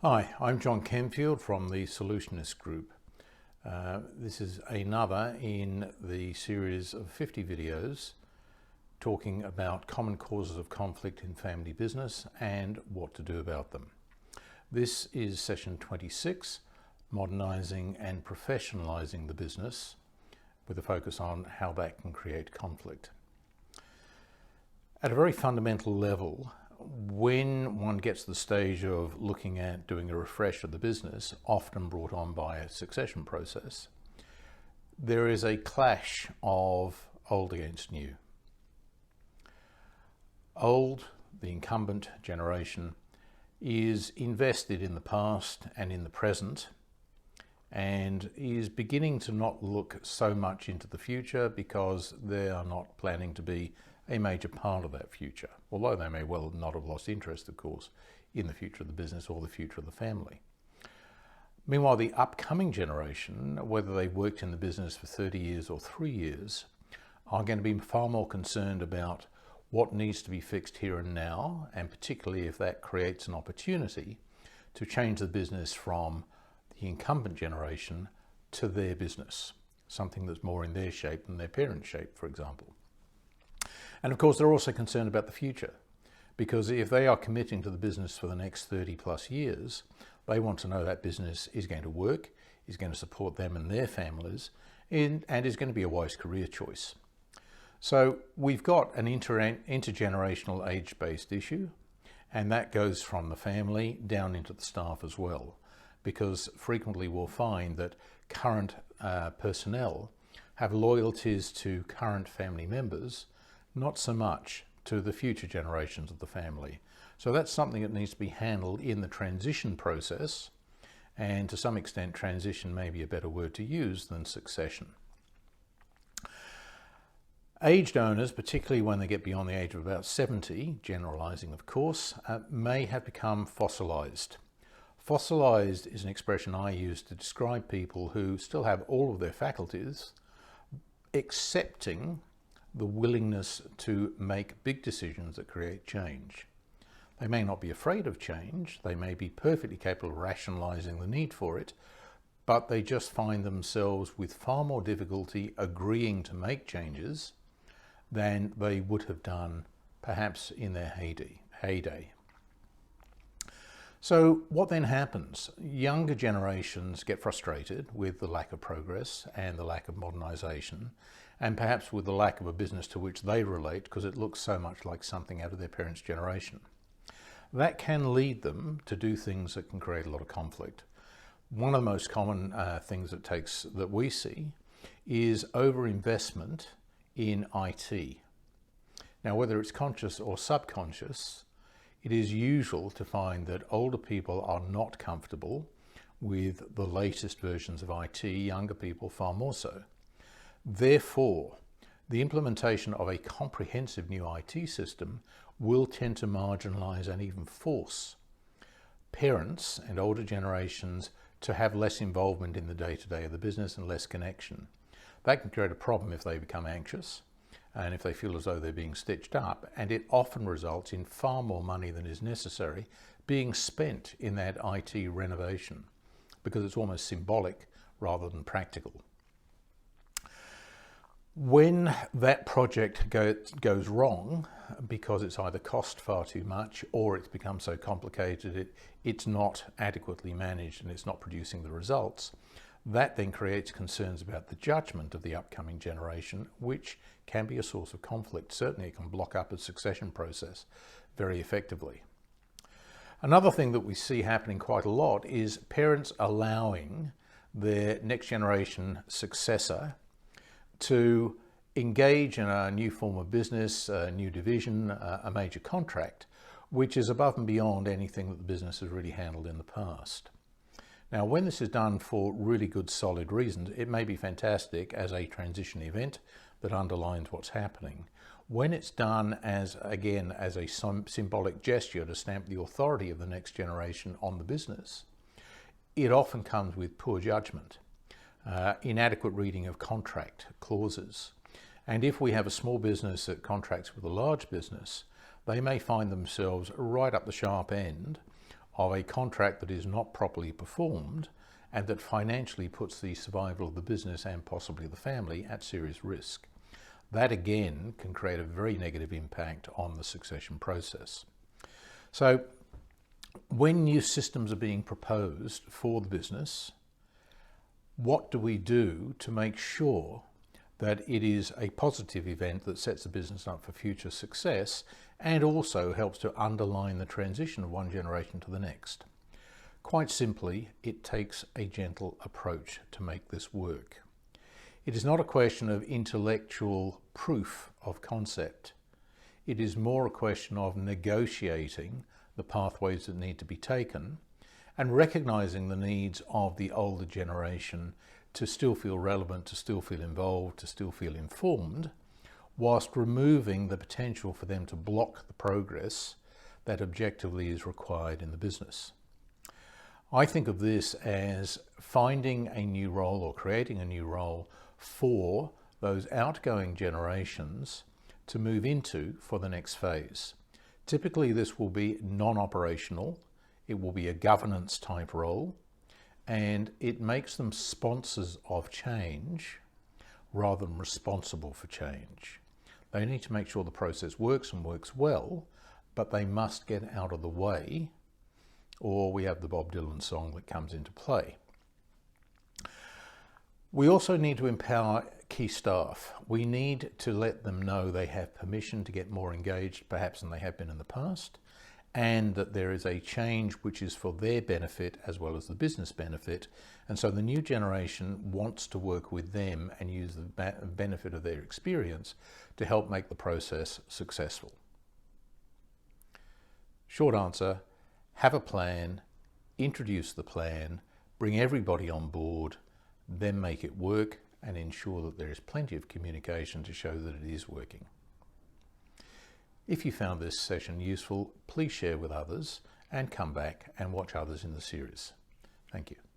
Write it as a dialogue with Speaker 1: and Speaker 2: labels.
Speaker 1: Hi, I'm John Kenfield from the Solutionist group. This is another in the series of 50 videos talking about common causes of conflict in family business and what to do about them. This is session 26, Modernising and Professionalising the Business, with a focus on how that can create conflict. At a very fundamental level, when one gets to the stage of looking at doing a refresh of the business, often brought on by a succession process, there is a clash of old against new. Old, the incumbent generation, is invested in the past and in the present and is beginning to not look so much into the future because they are not planning to be a major part of that future, although they may well not have lost interest, of course, in the future of the business or the future of the family. Meanwhile, the upcoming generation, whether they've worked in the business for 30 years or 3 years, are going to be far more concerned about what needs to be fixed here and now, and particularly if that creates an opportunity to change the business from the incumbent generation to their business, something that's more in their shape than their parents' shape, for example. And of course, they're also concerned about the future, because if they are committing to the business for the next 30 plus years, they want to know that business is going to work, is going to support them and their families, and is going to be a wise career choice. So we've got an intergenerational age-based issue, and that goes from the family down into the staff as well, because frequently we'll find that current personnel have loyalties to current family members, not so much to the future generations of the family. So that's something that needs to be handled in the transition process, and to some extent transition may be a better word to use than succession. Aged owners, particularly when they get beyond the age of about 70, generalising of course, may have become fossilised. Fossilised is an expression I use to describe people who still have all of their faculties, excepting the willingness to make big decisions that create change. They may not be afraid of change, they may be perfectly capable of rationalising the need for it, but they just find themselves with far more difficulty agreeing to make changes than they would have done perhaps in their heyday. So what then happens? Younger generations get frustrated with the lack of progress and the lack of modernisation, and perhaps with the lack of a business to which they relate because it looks so much like something out of their parents' generation. That can lead them to do things that can create a lot of conflict. One of the most common things that we see is overinvestment in IT. Now, whether it's conscious or subconscious, it is usual to find that older people are not comfortable with the latest versions of IT, younger people far more so. Therefore, the implementation of a comprehensive new IT system will tend to marginalise and even force parents and older generations to have less involvement in the day-to-day of the business and less connection. That can create a problem if they become anxious and if they feel as though they're being stitched up, and it often results in far more money than is necessary being spent in that IT renovation because it's almost symbolic rather than practical. When that project goes wrong because it's either cost far too much or it's become so complicated it's not adequately managed and it's not producing the results, that then creates concerns about the judgment of the upcoming generation, which can be a source of conflict. Certainly it can block up a succession process very effectively. Another thing that we see happening quite a lot is parents allowing their next generation successor to engage in a new form of business, a new division, a major contract, which is above and beyond anything that the business has really handled in the past. Now, when this is done for really good, solid reasons, it may be fantastic as a transition event that underlines what's happening. When it's done as a symbolic gesture to stamp the authority of the next generation on the business, it often comes with poor judgment. Inadequate reading of contract clauses. And if we have a small business that contracts with a large business, they may find themselves right up the sharp end of a contract that is not properly performed and that financially puts the survival of the business and possibly the family at serious risk. That again can create a very negative impact on the succession process. So when new systems are being proposed for the business, what do we do to make sure that it is a positive event that sets the business up for future success and also helps to underline the transition of one generation to the next? Quite simply, it takes a gentle approach to make this work. It is not a question of intellectual proof of concept. It is more a question of negotiating the pathways that need to be taken and recognizing the needs of the older generation to still feel relevant, to still feel involved, to still feel informed, whilst removing the potential for them to block the progress that objectively is required in the business. I think of this as finding a new role or creating a new role for those outgoing generations to move into for the next phase. Typically this will be non-operational, it will be a governance type role, and it makes them sponsors of change rather than responsible for change. They need to make sure the process works and works well, but they must get out of the way, or we have the Bob Dylan song that comes into play. We also need to empower key staff. We need to let them know they have permission to get more engaged perhaps than they have been in the past, and that there is a change which is for their benefit as well as the business benefit. And so the new generation wants to work with them and use the benefit of their experience to help make the process successful. Short answer, have a plan, introduce the plan, bring everybody on board, then make it work and ensure that there is plenty of communication to show that it is working. If you found this session useful, please share with others and come back and watch others in the series. Thank you.